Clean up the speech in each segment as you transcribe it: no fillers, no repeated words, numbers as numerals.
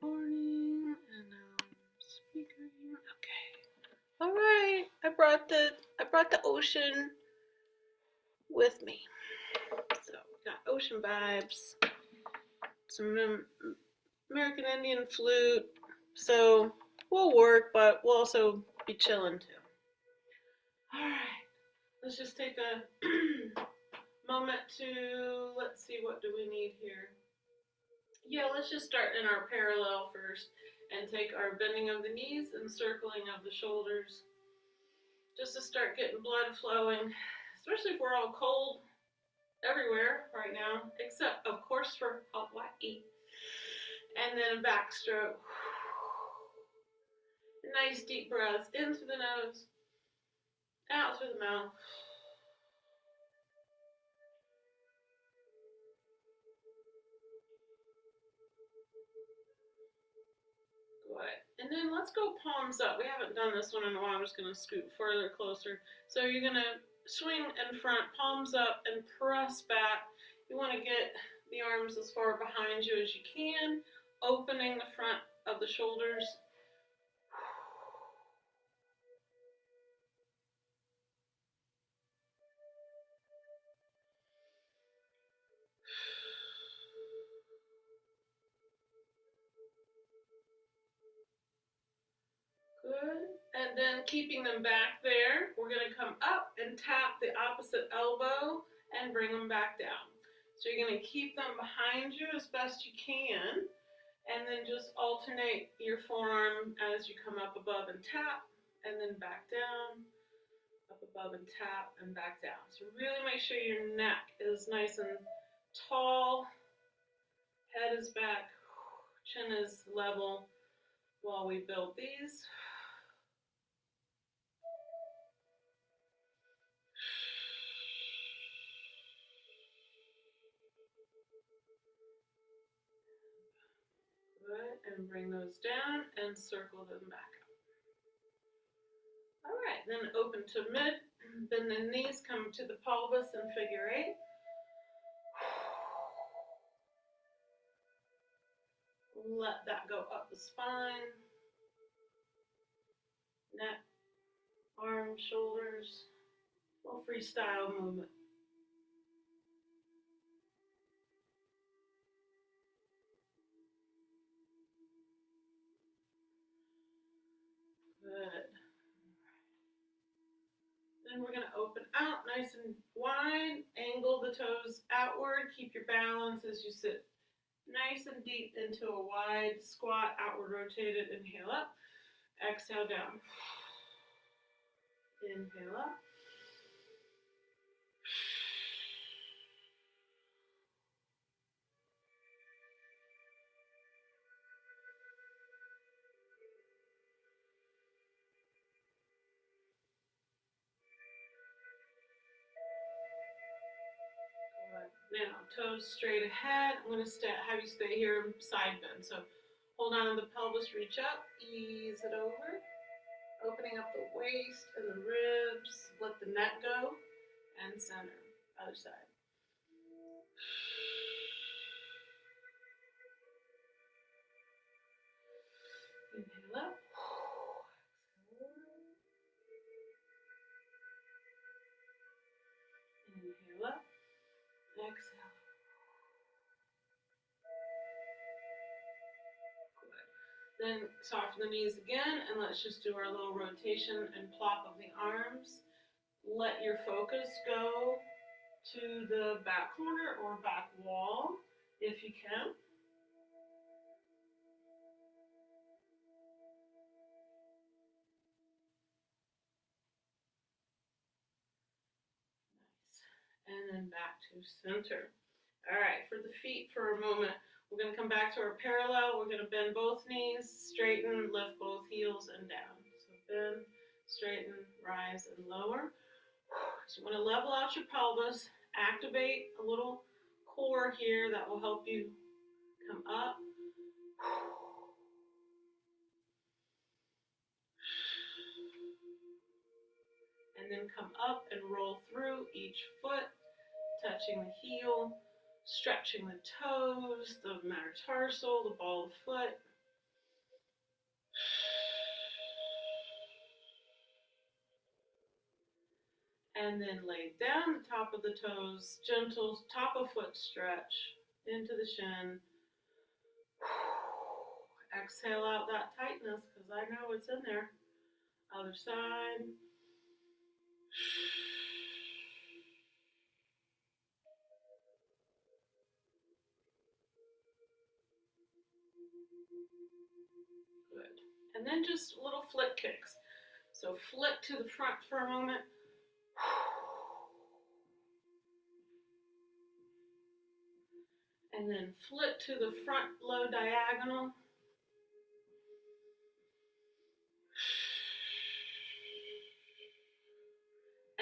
Morning, and speaker here. Okay. All right. I brought the ocean with me. So we got ocean vibes, some American Indian flute. So we'll work, but we'll also be chilling too. All right. Let's just take a moment to let's see, what do we need here? Yeah, let's just start in our parallel first and take our bending of the knees and circling of the shoulders just to start getting blood flowing, especially if we're all cold everywhere right now, except, of course, for Hawaii. And then a backstroke. Nice deep breaths into the nose, out through the mouth. Good. And then let's go palms up. We haven't done this one in a while. I'm just going to scoot further closer. So you're going to swing in front, palms up, and press back. You want to get the arms as far behind you as you can, opening the front of the shoulders. Good. And then keeping them back there, we're going to come up and tap the opposite elbow and bring them back down. So you're going to keep them behind you as best you can, and then just alternate your forearm as you come up above and tap, and then back down, up above and tap, and back down. So really make sure your neck is nice and tall, head is back, chin is level while we build these. Good, and bring those down and circle them back up. All right, then open to mid, bend the knees, come to the pelvis in figure eight. Let that go up the spine, neck, arms, shoulders, a little freestyle movement. Good. Then we're going to open out nice and wide, angle the toes outward, keep your balance as you sit nice and deep into a wide squat, outward rotated. Inhale up, exhale down. Inhale up. Now, toes straight ahead. I'm going to have you stay here, side bend. So hold on to the pelvis, reach up, ease it over. Opening up the waist and the ribs, let the neck go, and center. Other side. Inhale up. Inhale up. Exhale. Good. Then soften the knees again, and let's just do our little rotation and plop of the arms. Let your focus go to the back corner or back wall if you can. And then back to center. All right, for the feet for a moment, we're going to come back to our parallel. We're going to bend both knees, straighten, lift both heels and down. So bend, straighten, rise, and lower. So you want to level out your pelvis, activate a little core here that will help you come up. And then come up and roll through each foot, touching the heel, stretching the toes, the metatarsal, the ball of foot. And then lay down the top of the toes, gentle top of foot stretch into the shin. Exhale out that tightness because I know it's in there. Other side. Good. And then just little flick kicks. So flick to the front for a moment. And then flip to the front low diagonal.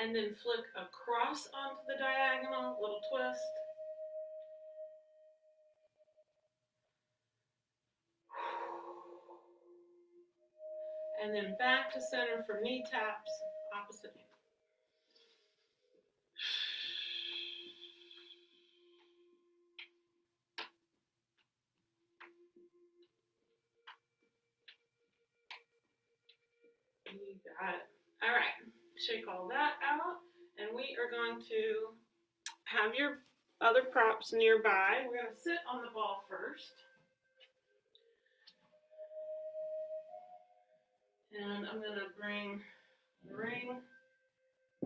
And then flick across onto the diagonal, little twist. And then back to center for knee taps, opposite hand. You got it. All right, shake all that out. And we are going to have your other props nearby. We're going to sit on the ball first. And I'm going to bring the ring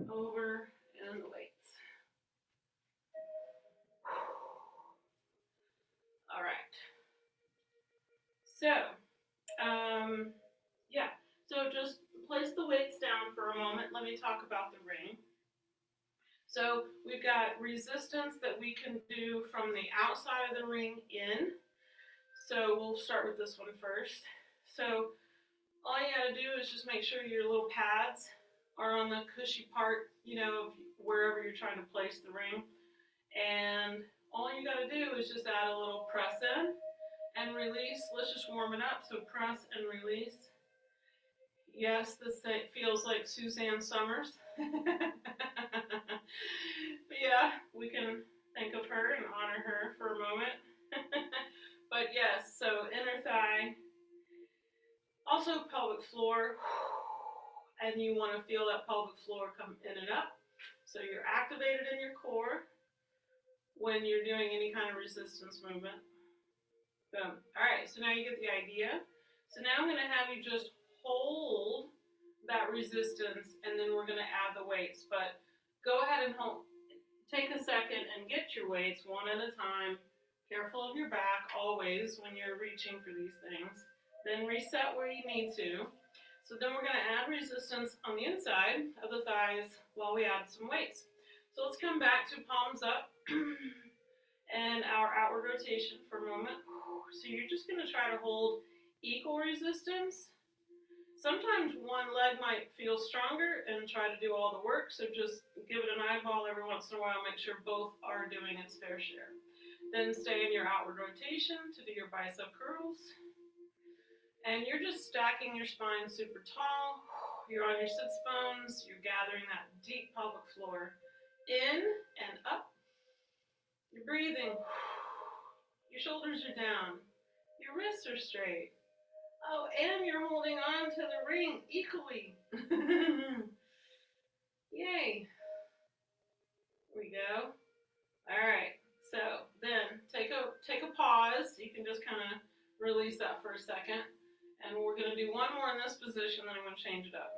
over and the weights. All right. So, yeah. So just place the weights down for a moment. Let me talk about the ring. So we've got resistance that we can do from the outside of the ring in. So we'll start with this one first. So all you gotta do is just make sure your little pads are on the cushy part, you know, wherever you're trying to place the ring. And all you gotta do is just add a little press in and release. Let's just warm it up. So press and release. Yes, this feels like Suzanne Summers. But yeah, we can think of her and honor her for a moment. But yes, so inner thigh, also pelvic floor, and you want to feel that pelvic floor come in and up. So you're activated in your core when you're doing any kind of resistance movement. Boom. All right, so now you get the idea. So now I'm going to have you just hold that resistance, and then we're going to add the weights. But go ahead and take a second and get your weights one at a time. Careful of your back always when you're reaching for these things. Then reset where you need to. So then we're going to add resistance on the inside of the thighs while we add some weights. So let's come back to palms up and our outward rotation for a moment. So you're just going to try to hold equal resistance. Sometimes one leg might feel stronger and try to do all the work, so just give it an eyeball every once in a while, make sure both are doing its fair share. Then stay in your outward rotation to do your bicep curls. And you're just stacking your spine super tall. You're on your sits bones. You're gathering that deep pelvic floor in and up. You're breathing. Your shoulders are down. Your wrists are straight. Oh, and you're holding on to the ring equally. Yay. There we go. All right. So then take a pause. You can just kind of release that for a second. And we're going to do one more in this position, then I'm going to change it up.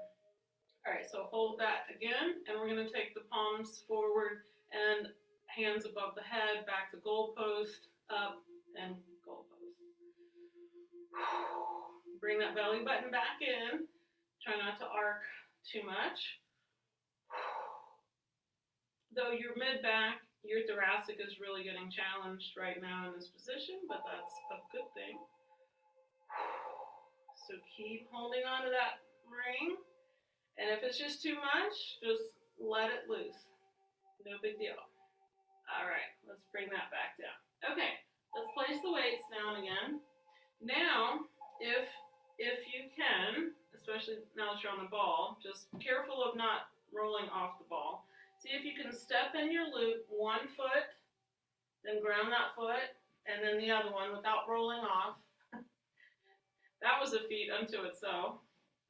All right, so hold that again, and we're going to take the palms forward and hands above the head, back to goalpost, up, and goalpost. Bring that belly button back in. Try not to arc too much. Though your mid-back, your thoracic is really getting challenged right now in this position, but that's a good thing. So keep holding on to that ring. And if it's just too much, just let it loose. No big deal. All right, let's bring that back down. Okay, let's place the weights down again. Now, if you can, especially now that you're on the ball, just careful of not rolling off the ball. See if you can step in your loop one foot, then ground that foot, and then the other one without rolling off. That was a feat unto itself.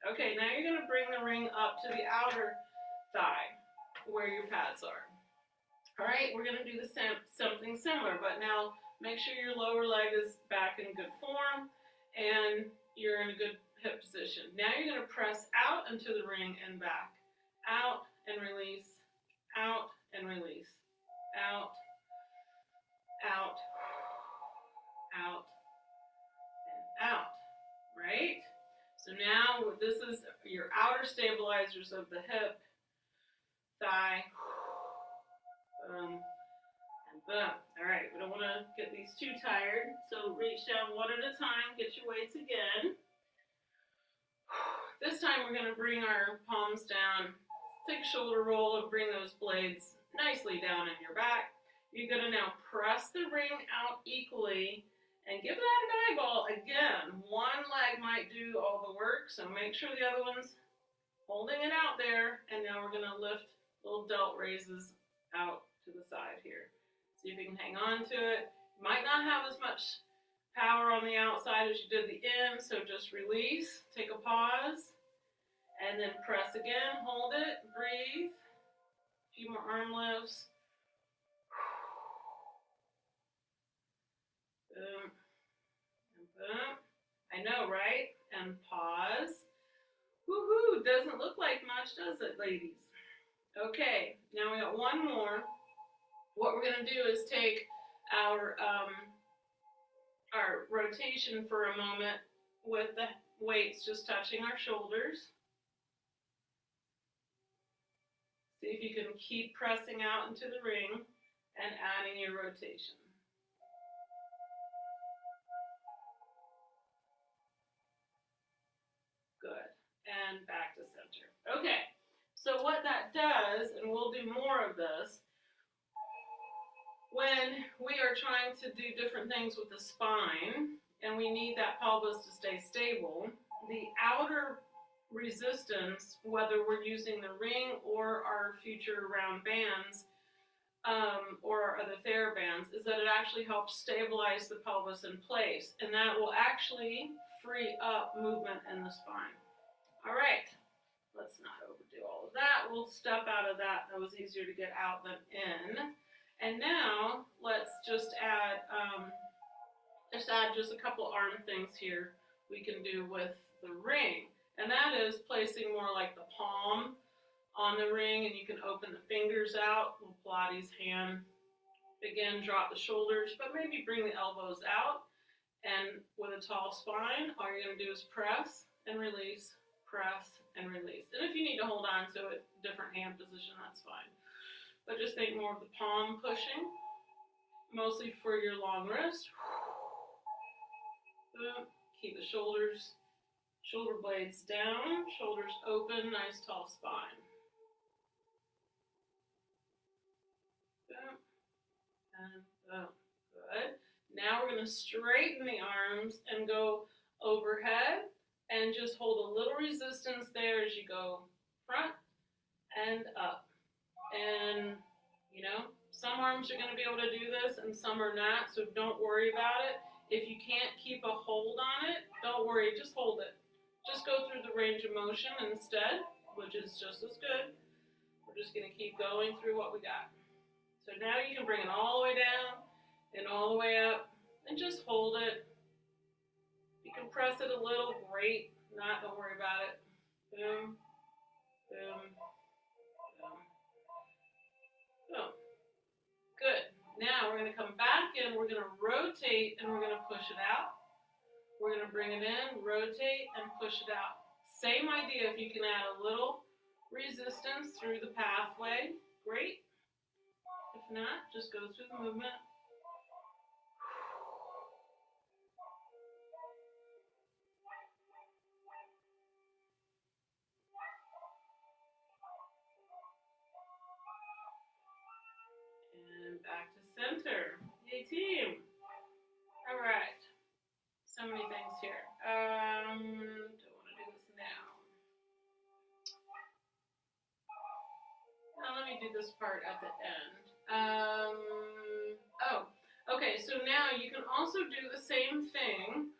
Okay, now you're going to bring the ring up to the outer thigh. where your pads are. All right, we're going to do something similar, but now make sure your lower leg is back in good form and you're in a good hip position. Now you're going to press out into the ring and back. Out and release, out and release, out, out, out, and out, right? So now this is your outer stabilizers of the hip, thigh, boom, and boom. All right, we don't want to get these too tired, so reach down one at a time, get your weights again. This time we're going to bring our palms down, take a shoulder roll and bring those blades nicely down in your back. You're going to now press the ring out equally and give that an eyeball. Again, one leg might do all the work, so make sure the other one's holding it out there. And now we're going to lift little delt raises out to the side here. See if you can hang on to it. You might not have as much power on the outside as you did the in, so just release, take a pause, and then press again, hold it, breathe. A few more arm lifts. Boom, and boom. I know, right? And pause. Woohoo, doesn't look like much, does it, ladies? Okay, now we got one more. What we're gonna do is take our rotation for a moment with the weights just touching our shoulders. See if you can keep pressing out into the ring and adding your rotation. Good. And back to center. Okay, so what that does, and we'll do more of this, when we are trying to do different things with the spine and we need that pelvis to stay stable, the outer resistance, whether we're using the ring or our future round bands or our other TheraBands, is that it actually helps stabilize the pelvis in place, and that will actually free up movement in the spine. All right, let's not overdo all of that. We'll step out of that. That was easier to get out than in. And now let's just add just a couple arm things here we can do with the ring. And that is placing more like the palm on the ring, and you can open the fingers out, little Pilates hand. Again, drop the shoulders, but maybe bring the elbows out. And with a tall spine, all you're gonna do is press and release, press and release. And if you need to hold on to it, different hand position, that's fine. But just think more of the palm pushing, mostly for your long wrist. Keep the shoulders, shoulder blades down, shoulders open, nice tall spine. And good. Now we're going to straighten the arms and go overhead and just hold a little resistance there as you go front and up. And, you know, some arms are going to be able to do this and some are not, so don't worry about it. If you can't keep a hold on it, don't worry, just hold it. Just go through the range of motion instead, which is just as good. We're just going to keep going through what we got. So now you can bring it all the way down and all the way up and just hold it. You can press it a little, great. Not, don't worry about it. Boom, boom, boom. Boom. Good. Now we're going to come back in, we're going to rotate and we're going to push it out. We're going to bring it in, rotate and push it out. Same idea, if you can add a little resistance through the pathway, great. If not, just go through the movement. And back to center. Yay, team. All right. So many things here. Don't want to do this now. Now let me do this part at the end. Okay, so now you can also do the same thing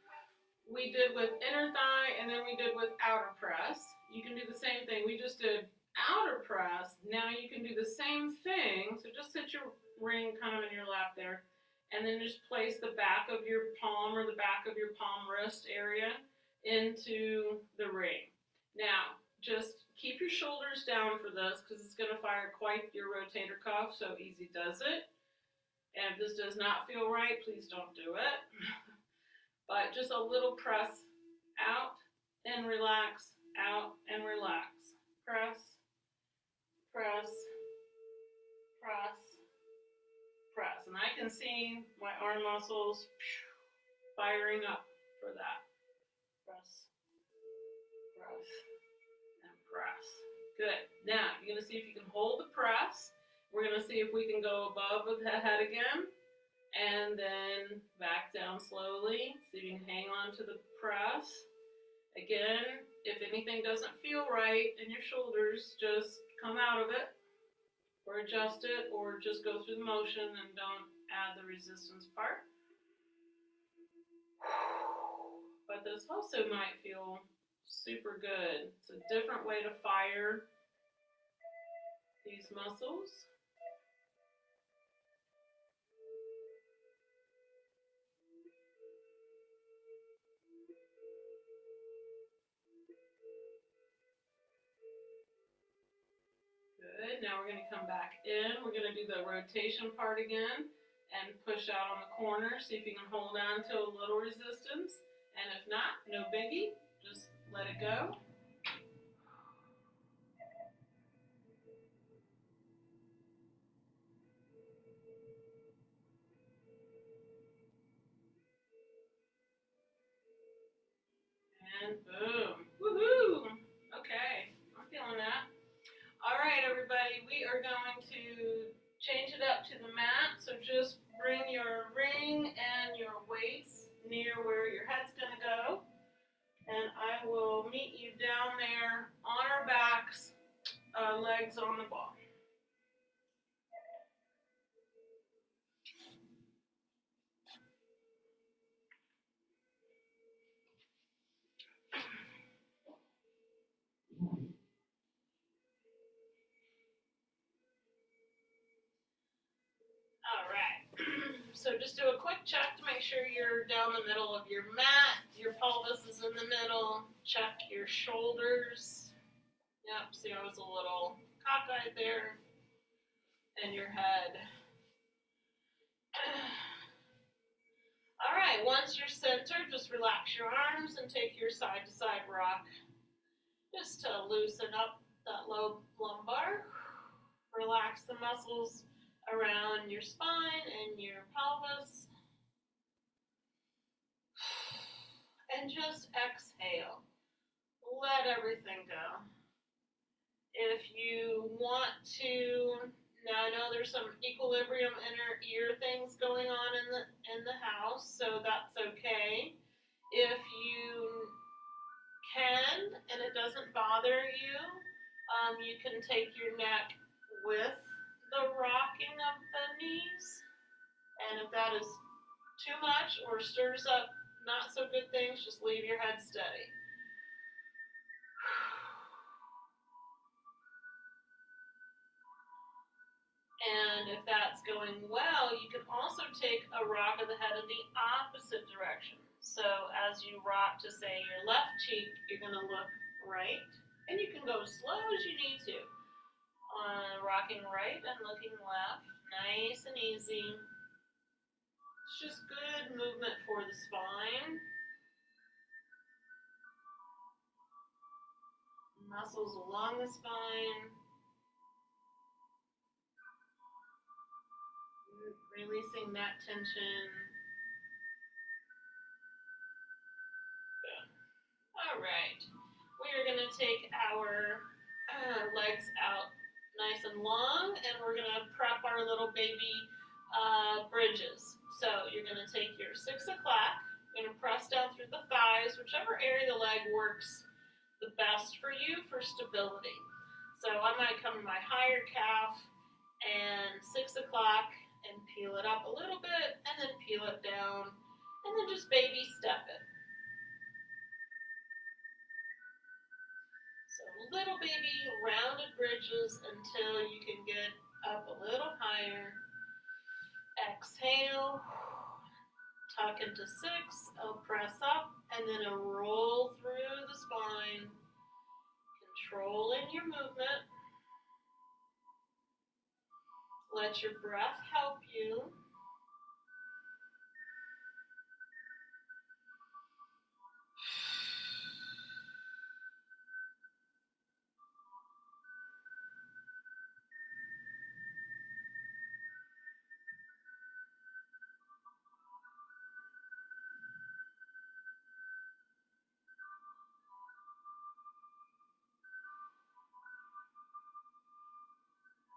we did with inner thigh and then we did with outer press. You can do the same thing. We just did outer press, now you can do the same thing. So just sit your ring kind of in your lap there, and then just place the back of your palm or the back of your palm wrist area into the ring. Now, just keep your shoulders down for this because it's going to fire quite your rotator cuff, so easy does it. And if this does not feel right, please don't do it. But just a little press out and relax, out and relax. Press, press, press, press. And I can see my arm muscles firing up for that. Press, press, and press. Good. Now, you're going to see if you can hold the press. We're going to see if we can go above the head again. And then back down slowly. See if you can hang on to the press. Again, if anything doesn't feel right in your shoulders, just come out of it or adjust it or just go through the motion and don't add the resistance part. But this also might feel super good. It's a different way to fire these muscles. Good. Now we're going to come back in. We're going to do the rotation part again and push out on the corner. See if you can hold on to a little resistance. And if not, no biggie. Just let it go. And boom. Woohoo! Okay, I'm feeling that. All right, everybody, we are going to change it up to the mat. So just bring your ring and your weights near where your head's going to go. And I will meet you down there on our backs, legs on the ball. All right. So just do a quick check to make sure you're down the middle of your mat. Your pelvis is in the middle. Check your shoulders. Yep, see I was a little cockeyed there. And your head. All right, once you're centered, just relax your arms and take your side-to-side rock just to loosen up that low lumbar. Relax the muscles around your spine and your pelvis. And just exhale. Let everything go. If you want to, now I know there's some equilibrium inner ear things going on in the house, so that's okay. If you can and it doesn't bother you, you can take your neck with the rocking of the knees, and if that is too much or stirs up not so good things, just leave your head steady. And if that's going well, you can also take a rock of the head in the opposite direction. So as you rock to, say, your left cheek, you're going to look right. And you can go as slow as you need to. Rocking right and looking left. Nice and easy. It's just good movement for the spine. Muscles along the spine. Releasing that tension. Good. All right. We are going to take our legs out nice and long, and we're going to prep our little baby bridges. So you're going to take your 6 o'clock, you're going to press down through the thighs, whichever area of the leg works the best for you for stability. So I might come to my higher calf and 6 o'clock and peel it up a little bit, and then peel it down, and then just baby step it. So little baby rounded bridges until you can get up a little higher. Exhale, tuck into 6, press up, and then a roll through the spine, controlling your movement. Let your breath help you.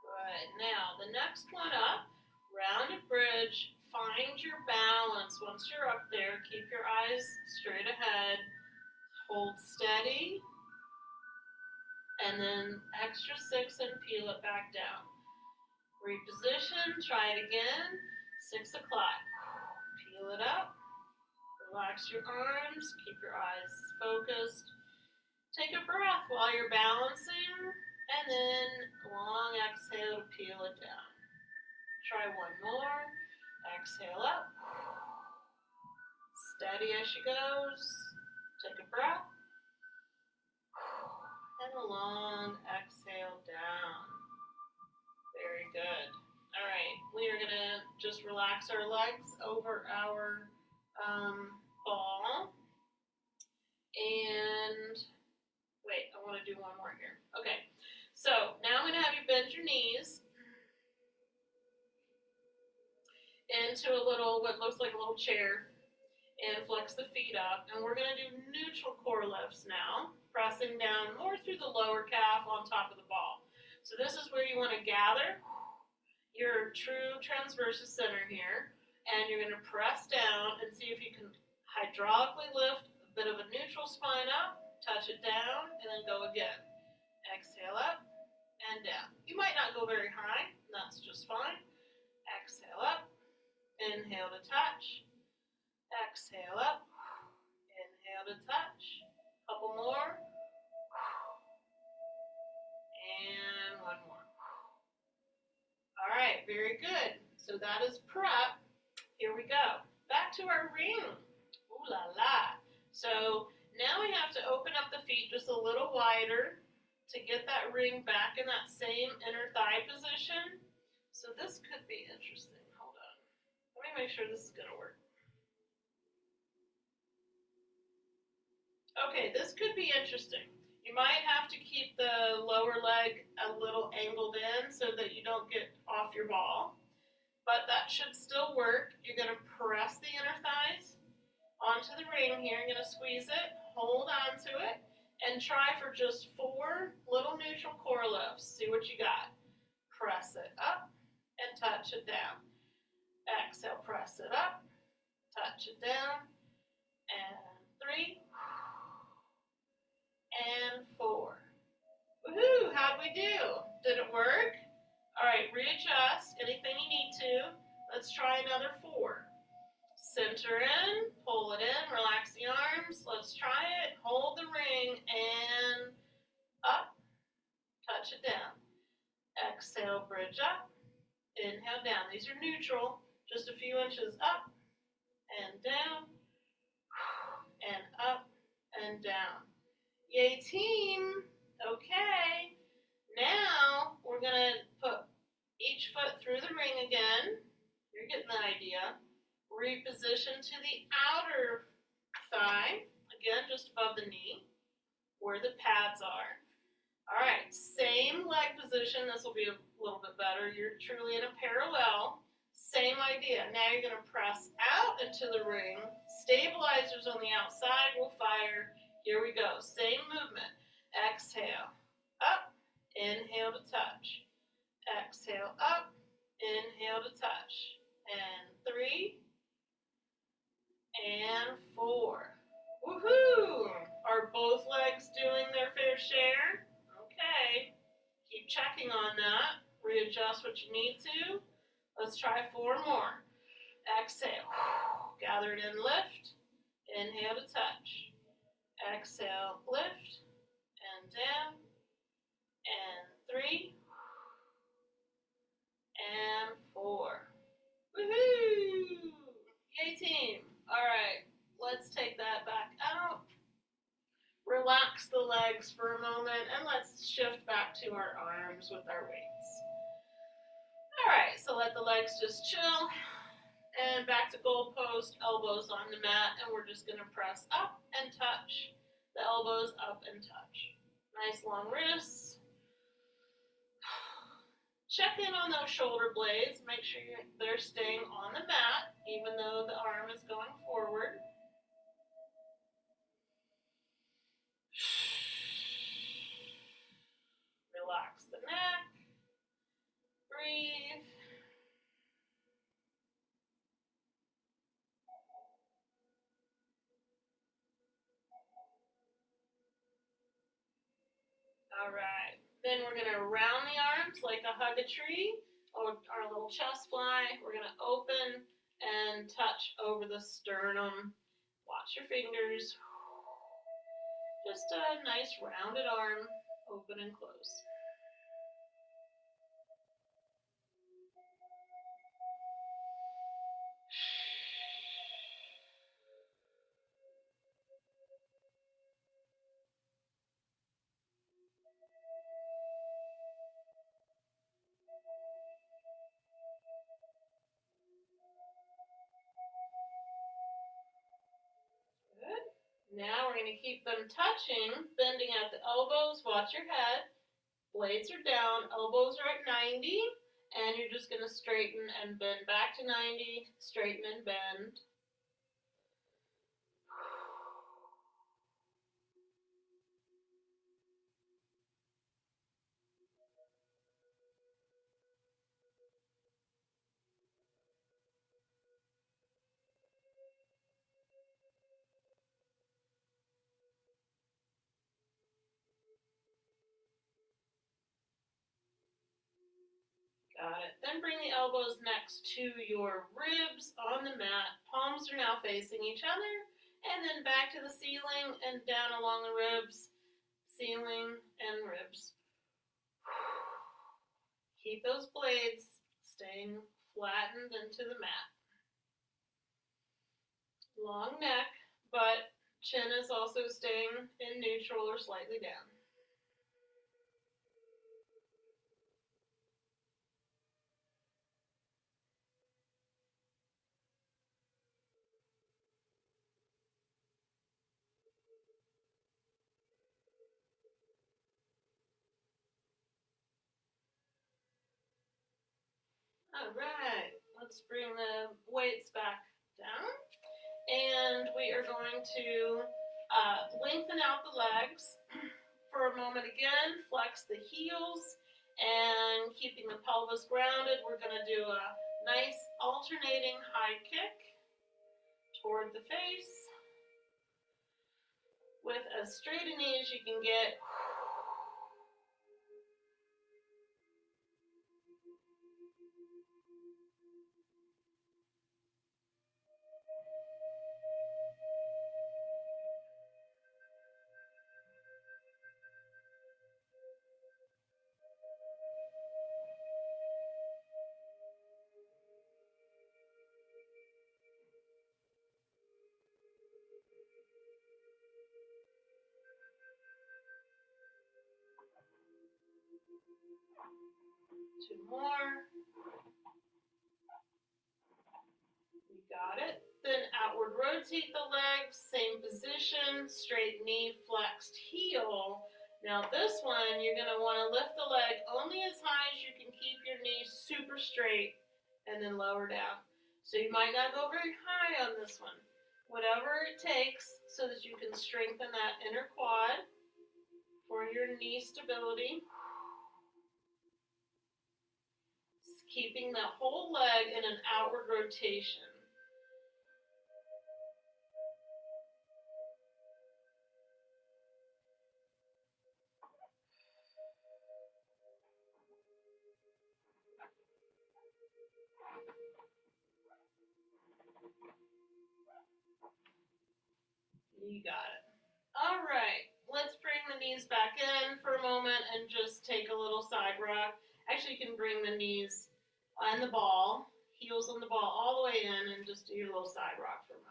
Good. Now, the next one up, rounded bridge. Find your balance. Once you're up there, keep your eyes straight ahead. Hold steady. And then extra 6 and peel it back down. Reposition. Try it again. 6 o'clock. Peel it up. Relax your arms. Keep your eyes focused. Take a breath while you're balancing. And then long exhale to peel it down. Try one more. Exhale up. Steady as she goes. Take a breath. And a long exhale down. Very good. All right, we are going to just relax our legs over our ball. And wait, I want to do one more here. Okay, so now I'm going to have you bend your knees into a little, what looks like a little chair, and flex the feet up. And we're going to do neutral core lifts now, pressing down more through the lower calf on top of the ball. So this is where you want to gather your true transversus center here, and you're going to press down and see if you can hydraulically lift a bit of a neutral spine up, touch it down, and then go again. Exhale up and down. You might not go very high, that's just fine. Exhale up, inhale to touch, exhale up, inhale to touch. Couple more, and one more. All right, very good. So that is prep. Here we go. Back to our ring. Ooh la la. So now we have to open up the feet just a little wider to get that ring back in that same inner thigh position. So this could be interesting. Hold on. Let me make sure this is going to work. Okay, this could be interesting. You might have to keep the lower leg a little angled in so that you don't get off your ball, but that should still work. You're going to press the inner thighs onto the ring here. You're going to squeeze it, hold on to it, and try for just 4 little neutral core lifts. See what you got. Press it up and touch it down. Exhale, press it up, touch it down, and 3, and 4. Woohoo! How'd we do? Did it work? All right, readjust anything you need to. Let's try another 4. Center in, pull it in, relax the arms. Let's try it. Hold the ring and up, touch it down. Exhale, bridge up, inhale down. These are neutral, just a few inches up and down, and up and down. Yay, team. Okay. Now we're going to put each foot through the ring again. You're getting the idea. Reposition to the outer thigh. Again, just above the knee, where the pads are. All right, same leg position. This will be a little bit better. You're truly in a parallel. Same idea. Now you're going to press out into the ring. Stabilizers on the outside will fire. Here we go. Same movement. Exhale. Up. Inhale to touch. Exhale. Up. Inhale to touch. And 3. And 4. Woohoo! Are both legs doing their fair share? Okay. Keep checking on that. Readjust what you need to. Let's try 4 more. Exhale. Gather it in, lift. Inhale to touch. Exhale, lift, and down, and 3, and 4. Woohoo! Yay, team. All right, let's take that back out. Relax the legs for a moment, and let's shift back to our arms with our weights. All right, so let the legs just chill. And back to goal post, elbows on the mat, and we're just gonna press up and touch. The elbows up and touch. Nice long wrists. Check in on those shoulder blades. Make sure they're staying on the mat, even though the arm is going forward. Relax the neck. Breathe. All right. Then we're going to round the arms like a hug a tree, or our little chest fly. We're going to open and touch over the sternum. Watch your fingers. Just a nice rounded arm, open and close. Good. Now we're going to keep them touching, bending at the elbows. Watch your head. Blades are down, elbows are at 90, and you're just going to straighten and bend back to 90, straighten and bend. Got it. Then bring the elbows next to your ribs on the mat. Palms are now facing each other. And then back to the ceiling and down along the ribs. Ceiling and ribs. Keep those blades staying flattened into the mat. Long neck, but chin is also staying in neutral or slightly down. All right, let's bring the weights back down. And we are going to lengthen out the legs for a moment again. Flex the heels and keeping the pelvis grounded. We're going to do a nice alternating high kick toward the face with as straight a knee as you can get. 2 more. We got it. Then outward rotate the legs, same position, straight knee, flexed heel. Now this one, you're going to want to lift the leg only as high as you can keep your knee super straight and then lower down. So you might not go very high on this one. Whatever it takes so that you can strengthen that inner quad for your knee stability. Keeping the whole leg in an outward rotation. You got it. All right, let's bring the knees back in for a moment and just take a little side rock. Actually, you can bring the knees and the ball, heels on the ball all the way in and just do your little side rock for a moment.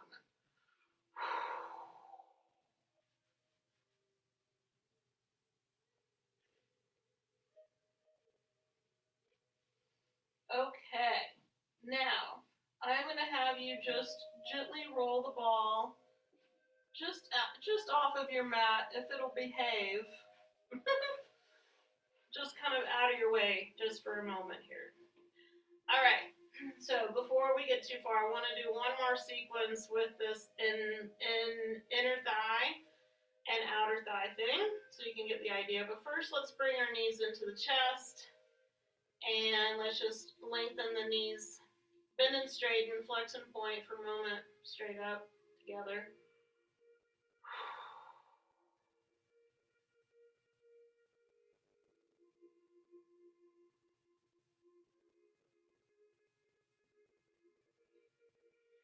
Okay, now I'm going to have you just gently roll the ball just off of your mat if it'll behave. Just kind of out of your way just for a moment here. All right, so before we get too far, I want to do one more sequence with this in inner thigh and outer thigh thing so you can get the idea. But first, let's bring our knees into the chest and let's just lengthen the knees, bend and straighten, flex and point for a moment, straight up together.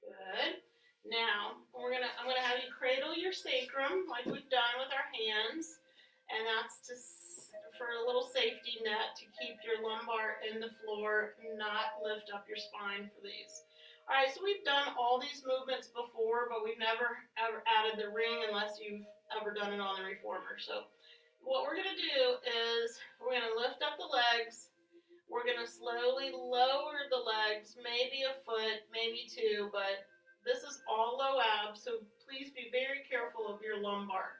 Good. Now I'm gonna have you cradle your sacrum like we've done with our hands, and that's just for a little safety net to keep your lumbar in the floor, not lift up your spine for these. All right, so we've done all these movements before, but we've never ever added the ring unless you've ever done it on the reformer. So what we're gonna do is we're gonna lift up the legs. We're going to slowly lower the legs, maybe a foot, maybe two, but this is all low abs, so please be very careful of your lumbar.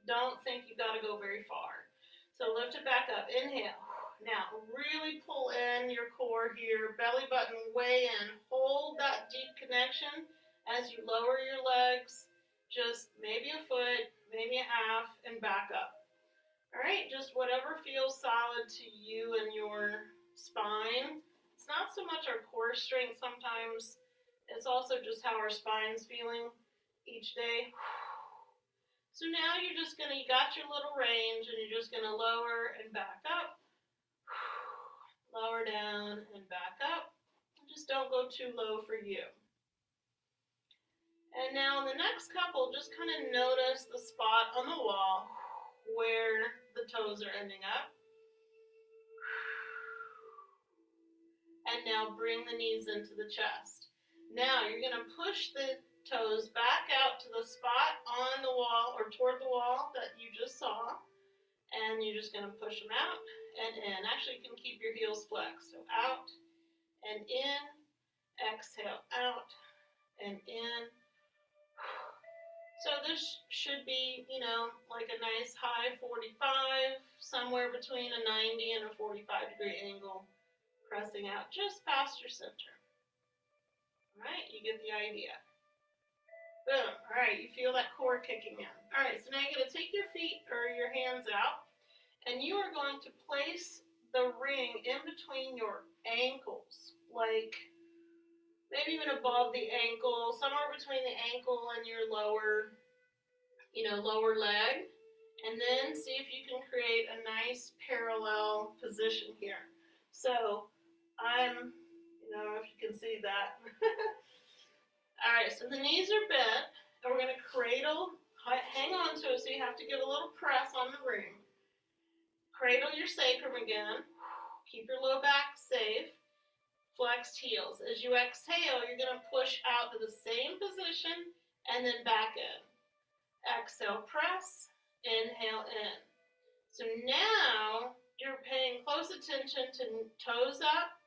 Don't think you've got to go very far. So lift it back up. Inhale. Now, really pull in your core here, belly button way in. Hold that deep connection as you lower your legs, just maybe a foot, maybe a half, and back up. All right, just whatever feels solid to you and your spine. It's not so much our core strength sometimes, it's also just how our spine's feeling each day. So now you got your little range and you're just gonna lower and back up, lower down and back up. Just don't go too low for you. And now in the next couple, just kind of notice the spot on the wall where the toes are ending up. And now bring the knees into the chest. Now you're going to push the toes back out to the spot on the wall or toward the wall that you just saw. And you're just going to push them out and in. Actually, you can keep your heels flexed. So out and in, exhale, out and in. So this should be, like a nice high 45, somewhere between a 90 and a 45-degree angle. Pressing out just past your center. All right, you get the idea. Boom. All right, you feel that core kicking in. All right, so now you're going to take your feet or your hands out, and you are going to place the ring in between your ankles, like maybe even above the ankle, somewhere between the ankle and your lower leg, and then see if you can create a nice parallel position here. So if you can see that. All right, so the knees are bent, and we're going to cradle, hang on to it, so you have to give a little press on the ring. Cradle your sacrum again. Keep your low back safe. Flexed heels. As you exhale, you're going to push out to the same position and then back in. Exhale, press. Inhale, in. So now you're paying close attention to toes up.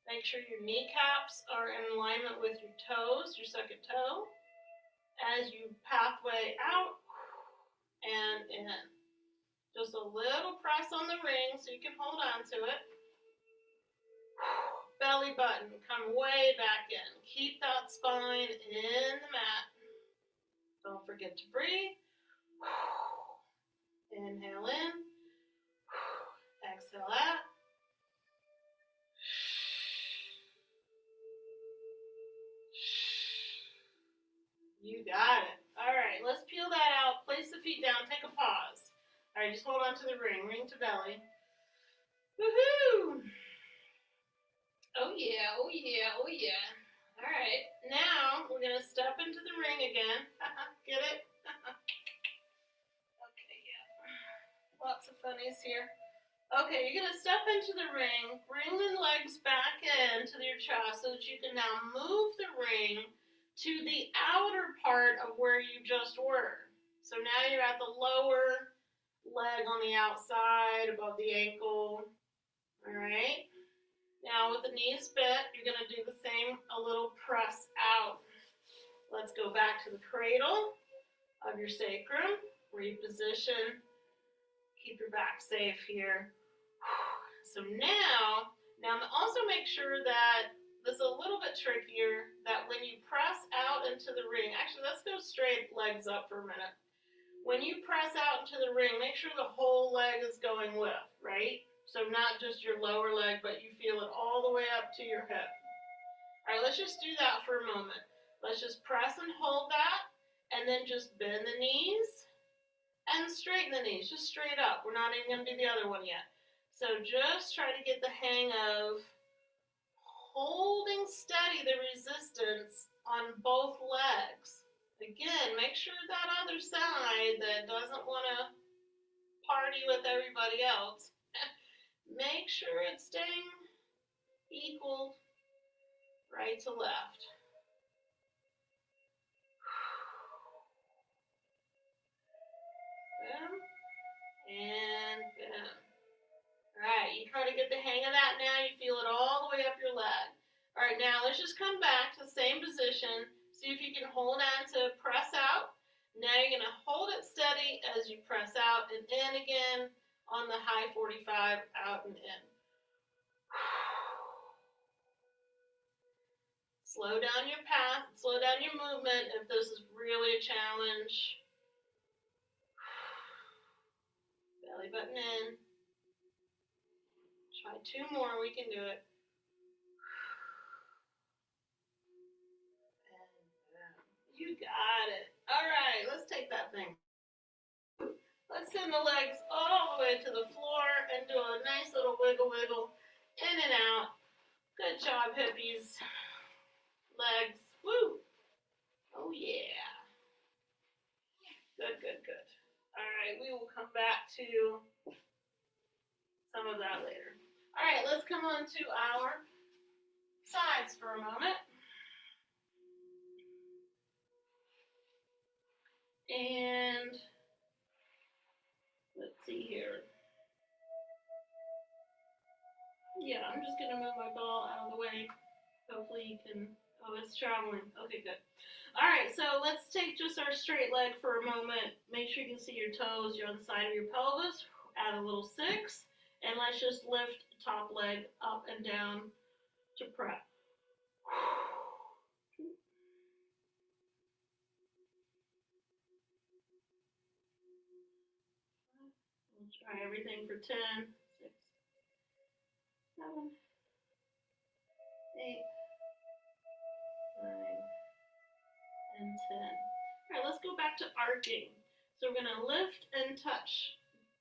Make sure your kneecaps are in alignment with your toes, your second toe. As you pathway out and in. Just a little press on the ring so you can hold on to it. Belly button, come way back in. Keep that spine in the mat. Don't forget to breathe. Inhale in. Exhale out. You got it. All right, let's peel that out. Place the feet down. Take a pause. All right, just hold on to the ring. Ring to belly. Woohoo! Oh yeah, oh yeah, oh yeah. All right, now we're going to step into the ring again. Get it? Okay, yeah. bunnies here. Okay, you're going to step into the ring, bring the legs back into your chest so that you can now move the ring to the outer part of where you just were. So now you're at the lower leg on the outside, above the ankle. All right. Now with the knees bent, you're going to do the same, a little press out. Let's go back to the cradle of your sacrum, reposition. Keep your back safe here. So now also make sure that this is a little bit trickier, that when you press out into the ring, actually let's go straight legs up for a minute. When you press out into the ring, make sure the whole leg is going with, right? So not just your lower leg, but you feel it all the way up to your hip. All right, let's just do that for a moment. Let's just press and hold that, and then just bend the knees and straighten the knees, just straight up. We're not even going to do the other one yet. So just try to get the hang of holding steady the resistance on both legs. Again, make sure that other side that doesn't want to party with everybody else, make sure it's staying equal right to left. Boom and boom. All right, you try to get the hang of that now. You feel it all the way up your leg. All right, now let's just come back to the same position. See if you can hold on to press out. Now you're going to hold it steady as you press out and in again on the high 45, out and in. Slow down your path, slow down your movement if this is really a challenge. Belly button in. Try 2 more, we can do it. You got it. All right, let's take that thing. Let's send the legs all the way to the floor and do a nice little wiggle wiggle in and out. Good job, hippies. Legs. Woo. Oh, yeah. Good, good, good. All right, we will come back to some of that later. All right, let's come on to our sides for a moment. And let's see here. Yeah, I'm just going to move my ball out of the way. Hopefully you can, oh, it's traveling. Okay, good. All right, so let's take just our straight leg for a moment. Make sure you can see your toes. You're on the side of your pelvis. Add a little 6. And let's just lift top leg up and down to prep. We'll try everything for 10, 6, 7, 8, 9, and 10. All right, let's go back to arcing. So we're going to lift and touch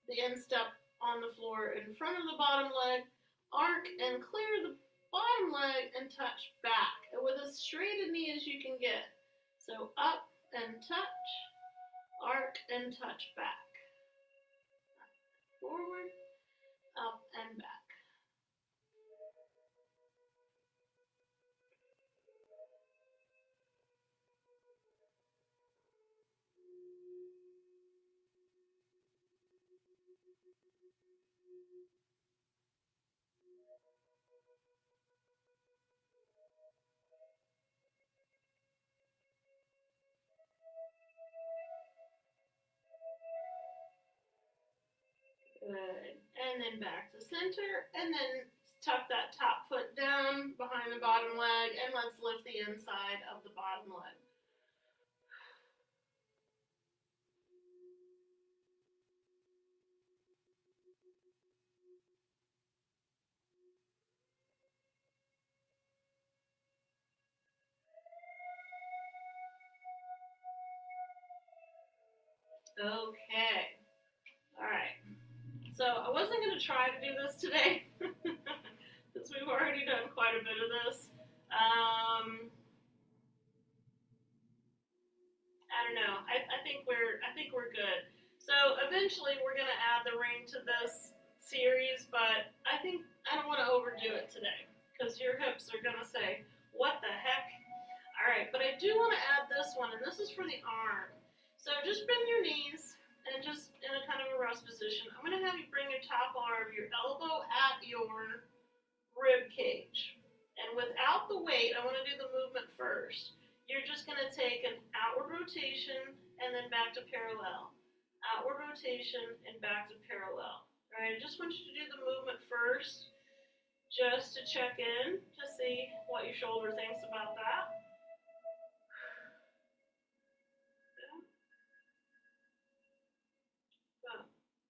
the instep on the floor in front of the bottom leg, arc and clear the bottom leg and touch back with as straight a knee as you can get. So up and touch, arc and touch back. Forward, up and back. Good. And then back to center, and then tuck that top foot down behind the bottom leg, and let's lift the inside of the bottom leg. Okay. All right. So I wasn't going to try to do this today because we've already done quite a bit of this. I don't know. I think we're good. So eventually we're going to add the ring to this series, but I think I don't want to overdo it today because your hips are going to say, what the heck? All right, but I do want to add this one, and this is for the arm. So just bend your knees and just in a kind of a rest position. I'm going to have you bring your top arm, your elbow at your rib cage. And without the weight, I want to do the movement first. You're just going to take an outward rotation and then back to parallel. Outward rotation and back to parallel. All right, I just want you to do the movement first just to check in to see what your shoulder thinks about that.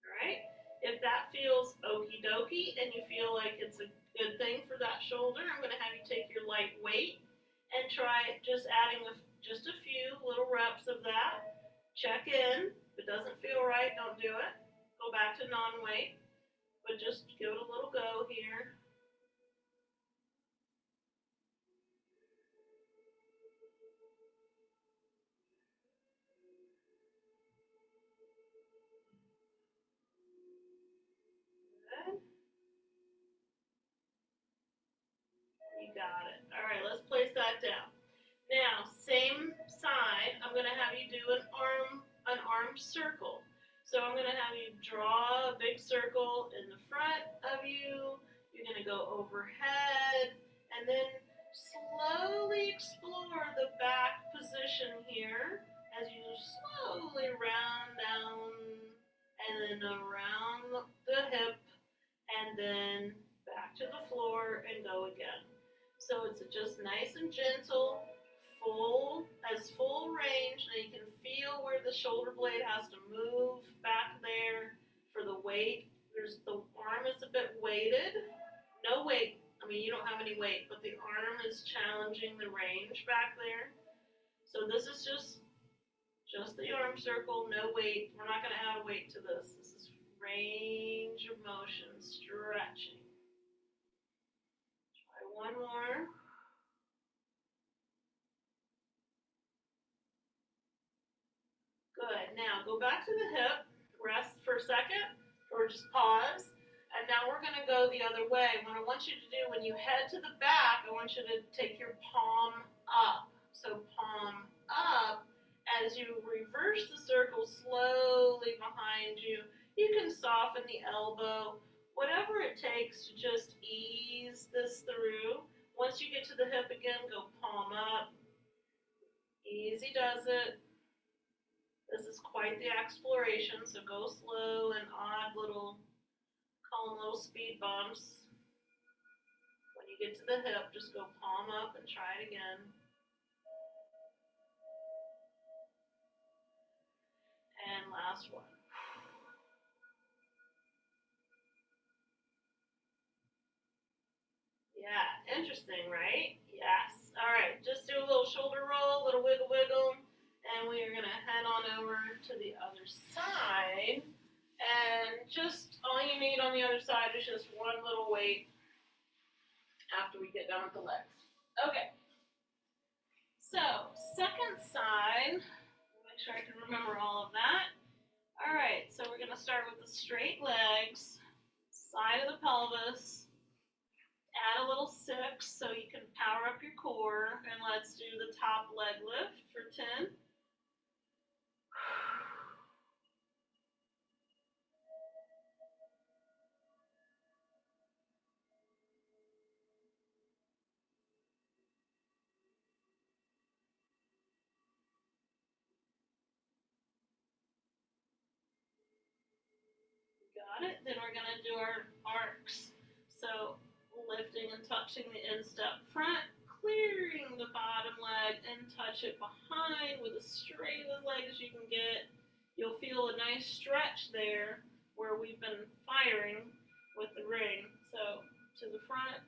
Alright? If that feels okie dokie and you feel like it's a good thing for that shoulder, I'm going to have you take your light weight and try just adding just a few little reps of that. Check in. If it doesn't feel right, don't do it. Go back to non-weight, but just give it a little go here. Good. You got it. All right, let's place that down. Now, same side, I'm going to have you do an arm circle. So I'm going to have you draw a big circle in the front of you. You're going to go overhead and then slowly explore the back position here as you slowly round down and then around the hip and then back to the floor and go again. So it's just nice and gentle, full range. Now you can feel where the shoulder blade has to move back there for the weight. The arm is a bit weighted. No weight. I mean, you don't have any weight, but the arm is challenging the range back there. So this is just the arm circle, no weight. We're not going to add a weight to this. This is range of motion, stretching. Try one more. Good. Now go back to the hip, rest for a second, or just pause. And now we're going to go the other way. What I want you to do when you head to the back, I want you to take your palm up. So palm up. As you reverse the circle slowly behind you, you can soften the elbow, whatever it takes to just ease this through. Once you get to the hip again, go palm up. Easy does it. This is quite the exploration, so go slow and odd little, call them little speed bumps. When you get to the hip, just go palm up and try it again. And last one. Yeah, interesting, right? Yes. All right, just do a little shoulder roll, a little wiggle wiggle, and we are going to head on over to the other side. And just all you need on the other side is just one little weight after we get done with the legs. Okay. So, second side, make sure I can remember all of that. All right, so we're going to start with the straight legs, side of the pelvis. Add a little 6 so you can power up your core, and let's do the top leg lift for 10. Got it? Then we're going to do our arcs. So lifting and touching the instep front, clearing the bottom leg and touch it behind with as straight a leg as you can get. You'll feel a nice stretch there where we've been firing with the ring. So to the front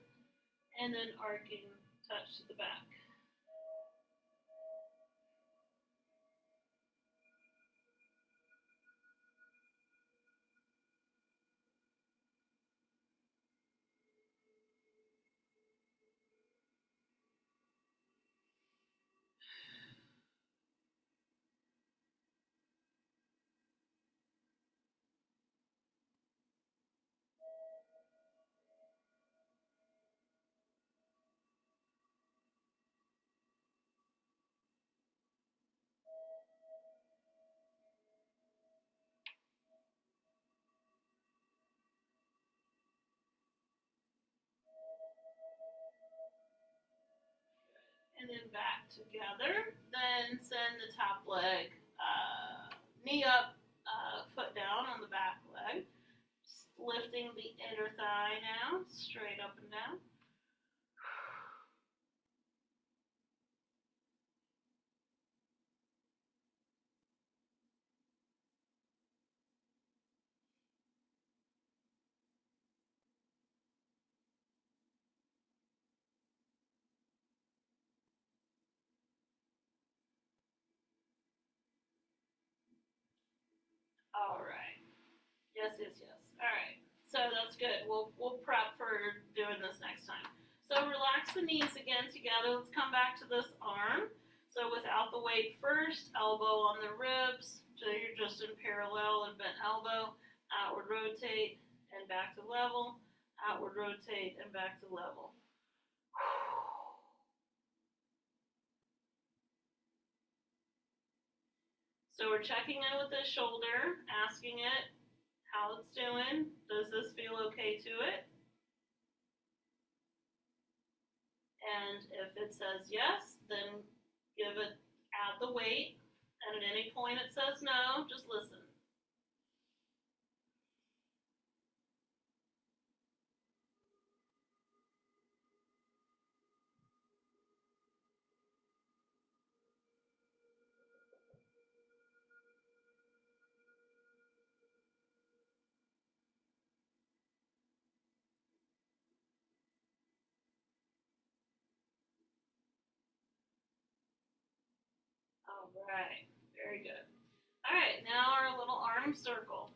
and then arcing, touch to the back. and then back together. Then send the top leg, knee up, foot down on the back leg. Lifting the inner thigh now, straight up and down. All right. Yes, yes, yes. All right. So that's good. We'll prep for doing this next time. So relax the knees again together. Let's come back to this arm. So without the weight first, elbow on the ribs. So you're just in parallel and bent elbow. Outward rotate and back to level. Outward rotate and back to level. So we're checking in with the shoulder, asking it how it's doing. Does this feel okay to it? And if it says yes, then add the weight. And at any point it says no, just listen. All right, very good. All right, now our little arm circle.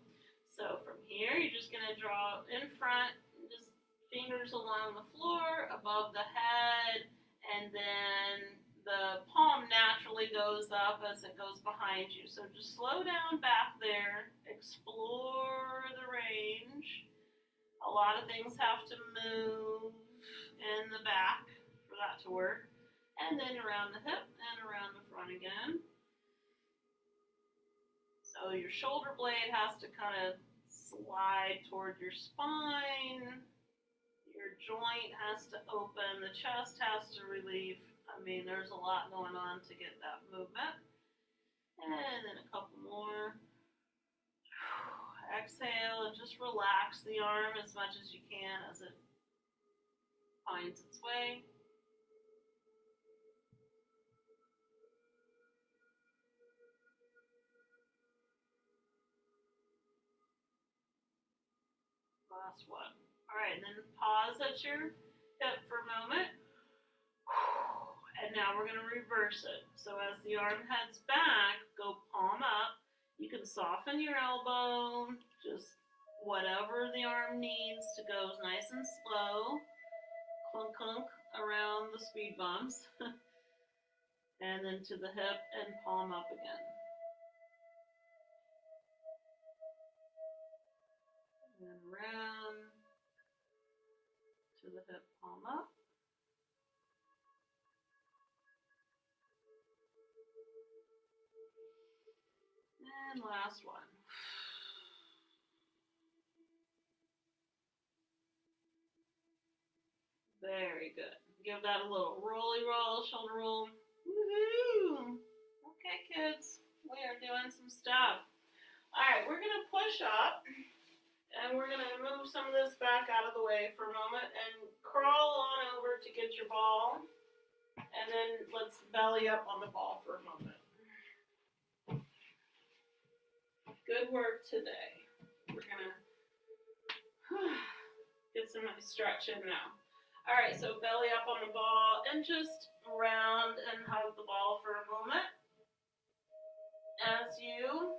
So from here, you're just gonna draw in front, just fingers along the floor, above the head, and then the palm naturally goes up as it goes behind you. So just slow down back there, explore the range. A lot of things have to move in the back for that to work. And then around the hip and around the front again. So your shoulder blade has to kind of slide toward your spine. Your joint has to open. The chest has to relieve. I mean, there's a lot going on to get that movement. And then a couple more. Exhale and just relax the arm as much as you can as it finds its way. Last one. All right, and then pause at your hip for a moment. And now we're going to reverse it. So as the arm heads back, go palm up. You can soften your elbow, just whatever the arm needs to go nice and slow. Clunk, clunk around the speed bumps. And then to the hip and palm up again. And then around to the hip, palm up. And last one. Very good. Give that a little rolly roll, shoulder roll. Woohoo! Okay, kids, we are doing some stuff. All right, we're going to push up, and we're going to move some of this back out of the way for a moment and crawl on over to get your ball, and then let's belly up on the ball for a moment. Good work today. We're going to get some nice stretch in now. All right, so belly up on the ball and just round and hug the ball for a moment. As you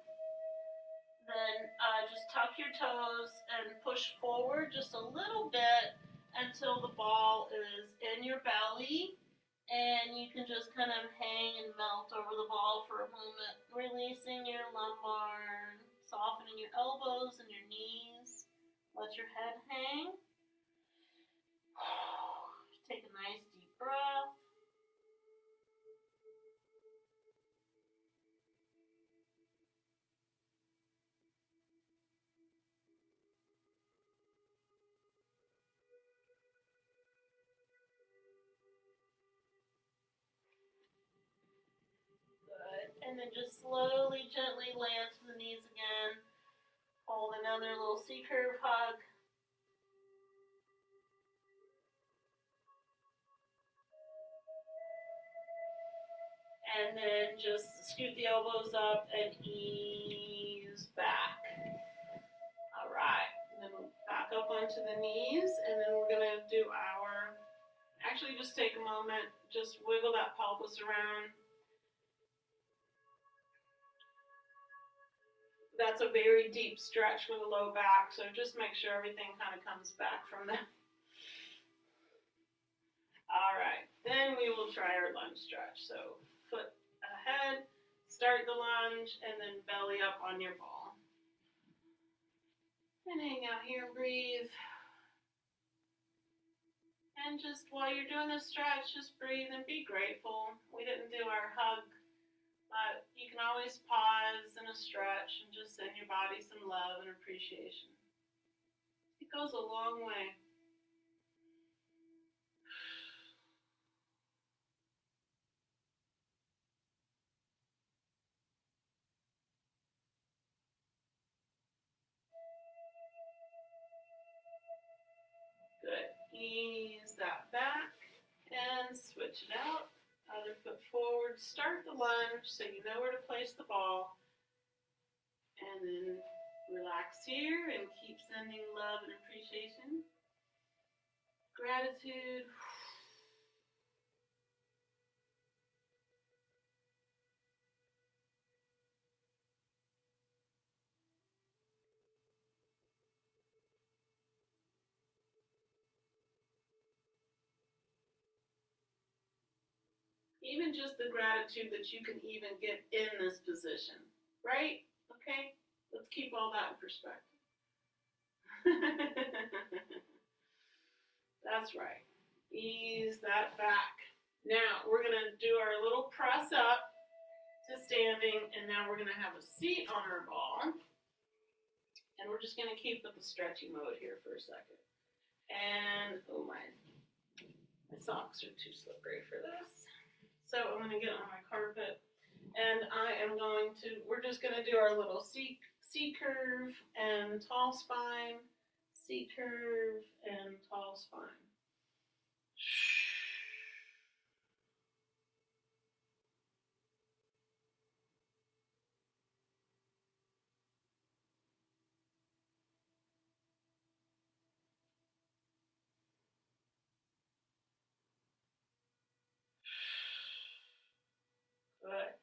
then just tuck your toes and push forward just a little bit until the ball is in your belly, and you can just kind of hang and melt over the ball for a moment, releasing your lumbar, softening your elbows and your knees. Let your head hang. Take a nice deep breath. then just slowly, gently land to the knees again. Hold another little C-curve hug. And then just scoot the elbows up and ease back. All right. And then back up onto the knees, and then we're going to do our, actually just take a moment, just wiggle that pelvis around. That's a very deep stretch for the low back, so just make sure everything kind of comes back from that. All right, then we will try our lunge stretch. So foot ahead, start the lunge, and then belly up on your ball. And hang out here and breathe. And just while you're doing this stretch, just breathe and be grateful. We didn't do our hug, but you can always pause in a stretch and just send your body some love and appreciation. It goes a long way. Good. Ease that back and switch it out. Other foot forward. Start the lunge so you know where to place the ball. And then relax here and keep sending love and appreciation. Gratitude. Even just the gratitude that you can even get in this position, right? Okay, let's keep all that in perspective. That's right. Ease that back. Now we're going to do our little press up to standing, and now we're going to have a seat on our ball. And we're just going to keep with the stretchy mode here for a second. And, oh my socks are too slippery for this. So I'm going to get on my carpet, and I am going to, we're just going to do our little C curve and tall spine, C curve and tall spine. Good.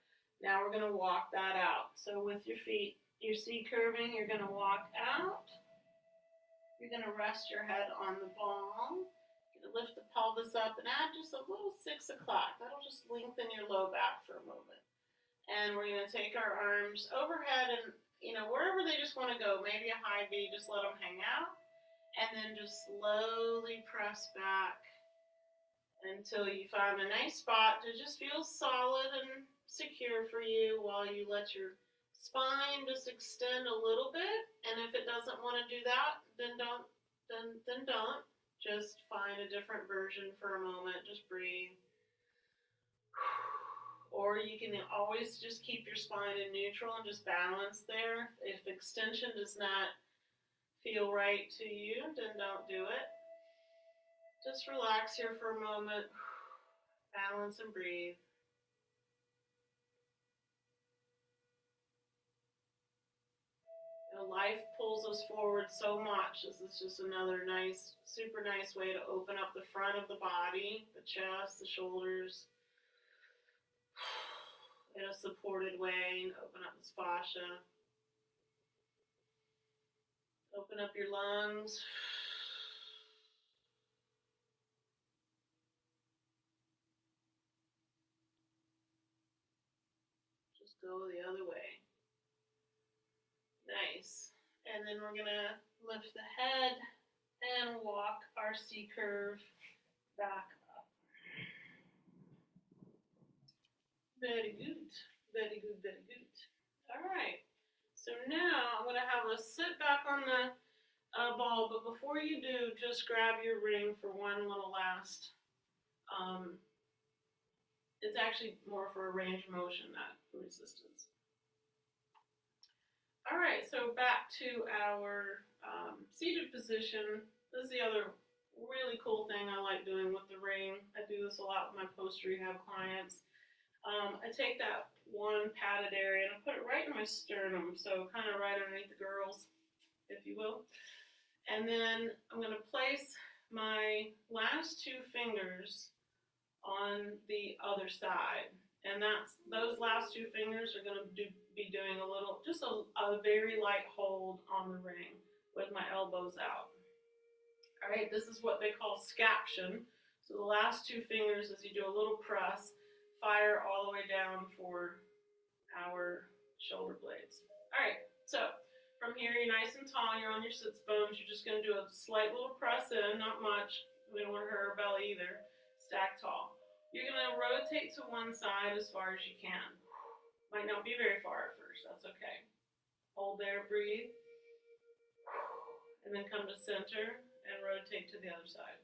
Now we're going to walk that out. So with your feet, your C curving, you're going to walk out. You're going to rest your head on the ball. You're going to lift the pelvis up and add just a little 6 o'clock. That'll just lengthen your low back for a moment. And we're going to take our arms overhead and, you know, wherever they just want to go, maybe a high V, just let them hang out. And then just slowly press back until you find a nice spot that just feels solid and secure for you while you let your spine just extend a little bit. And if it doesn't want to do that, then don't. Just find a different version for a moment. Just breathe. Or you can always just keep your spine in neutral and just balance there. If extension does not feel right to you, then don't do it. Just relax here for a moment. Balance and breathe. You know, life pulls us forward so much. This is just another nice, super nice way to open up the front of the body, the chest, the shoulders, in a supported way, and open up this fascia. Open up your lungs. Just go the other way. Nice. And then we're going to lift the head and walk our C curve back up. Very good. Very good, very good. All right. So now I'm going to have us sit back on the ball, but before you do, just grab your ring for one little last. It's actually more for a range of motion, resistance. All right, so back to our seated position. This is the other really cool thing I like doing with the ring. I do this a lot with my post-rehab clients. I take that one padded area and I put it right in my sternum, so kind of right underneath the girls, if you will. And then I'm going to place my last two fingers on the other side. And those last two fingers are going to be doing just a very light hold on the ring with my elbows out. All right, this is what they call scaption. So the last two fingers, as you do a little press, fire all the way down for our shoulder blades. All right, so from here, you're nice and tall, you're on your sits bones. You're just going to do a slight little press in, not much. We don't want to hurt our belly either. Stack tall. You're going to rotate to one side as far as you can. Might not be very far at first, that's okay. Hold there, breathe. And then come to center and rotate to the other side.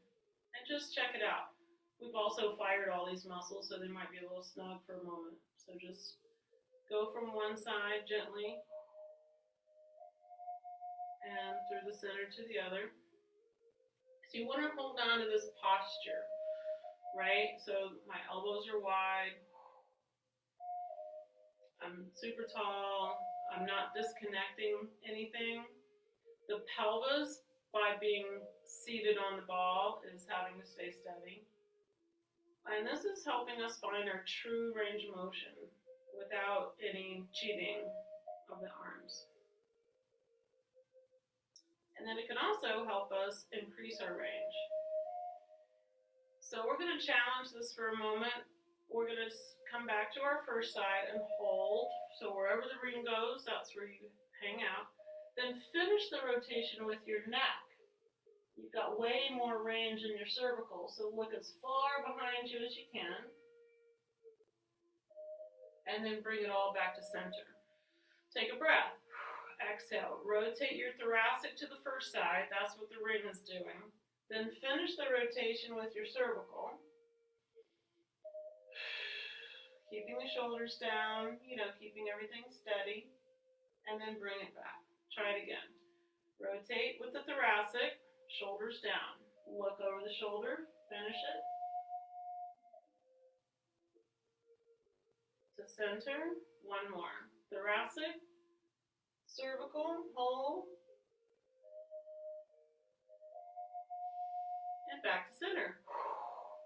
And just check it out. We've also fired all these muscles, so they might be a little snug for a moment. So just go from one side gently and through the center to the other. So you want to hold on to this posture, right? So my elbows are wide. I'm super tall. I'm not disconnecting anything. The pelvis, by being seated on the ball, is having to stay steady. And this is helping us find our true range of motion without any cheating of the arms. And then it can also help us increase our range. So we're going to challenge this for a moment. We're going to come back to our first side and hold. So wherever the ring goes, that's where you hang out. Then finish the rotation with your neck. You've got way more range in your cervical, so look as far behind you as you can. And then bring it all back to center. Take a breath. Exhale. Rotate your thoracic to the first side. That's what the ring is doing. Then finish the rotation with your cervical. Keeping the shoulders down, keeping everything steady. And then bring it back. Try it again. Rotate with the thoracic, shoulders down. Look over the shoulder, finish it. To center, one more. Thoracic, cervical, hold. And back to center.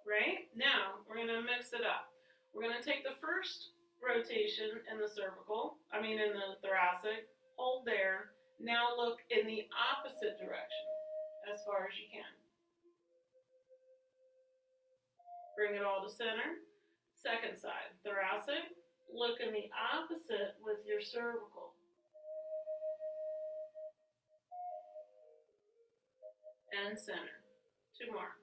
Right? Now, we're going to mix it up. We're going to take the first rotation in the thoracic, hold there. Now look in the opposite direction as far as you can. Bring it all to center. Second side, thoracic, look in the opposite with your cervical. And center. Two more.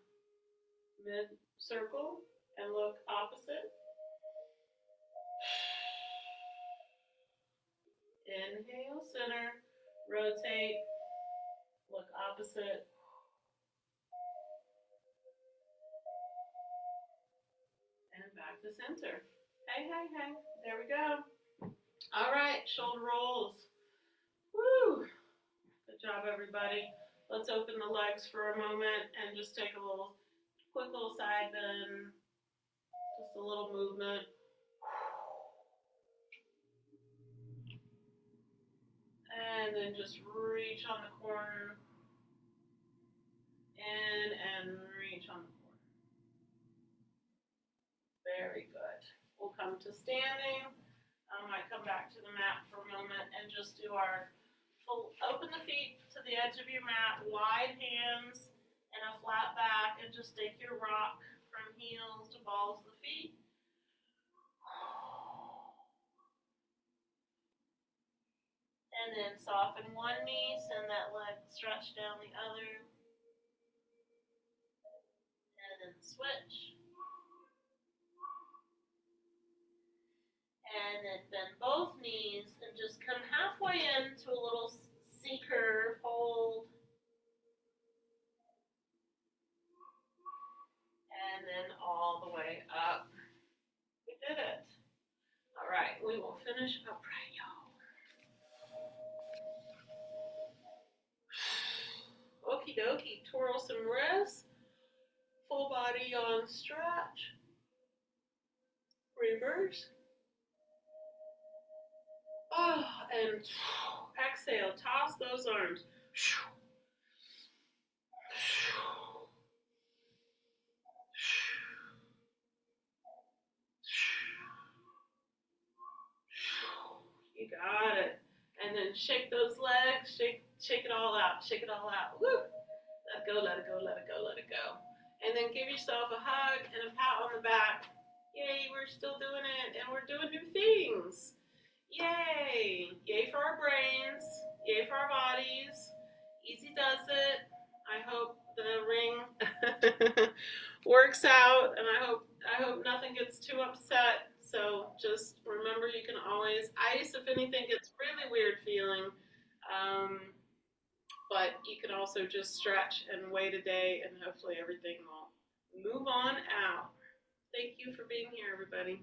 Mid-circle and look opposite. Inhale, center, rotate, look opposite. And back to center. Hey, hey, hey. There we go. All right, shoulder rolls. Woo! Good job, everybody. Let's open the legs for a moment and just take a quick little side bend. Just a little movement. And then just reach on the corner. In and reach on the corner. Very good. We'll come to standing. I might come back to the mat for a moment and just do open the feet to the edge of your mat, wide hands and a flat back, and just take your rock from heels to balls of the feet. And then soften one knee, send that leg stretch down the other. And then switch. And then bend both knees and just come halfway into a little C curve, hold. And then all the way up. We did it. All right, we will Okie dokie. Twirl some wrists. Full body yawn stretch. Reverse. Oh, and exhale. Toss those arms. You got it. And then shake those legs. Shake it all out. Shake it all out. Woo! Let it go, let it go, let it go, let it go. And then give yourself a hug and a pat on the back. Yay, we're still doing it, and we're doing new things. Yay! Yay for our brains. Yay for our bodies. Easy does it. I hope the ring works out, and I hope nothing gets too upset. So just remember, you can always ice if anything gets really weird feeling. But you can also just stretch and wait a day, and hopefully everything will move on out. Thank you for being here, everybody.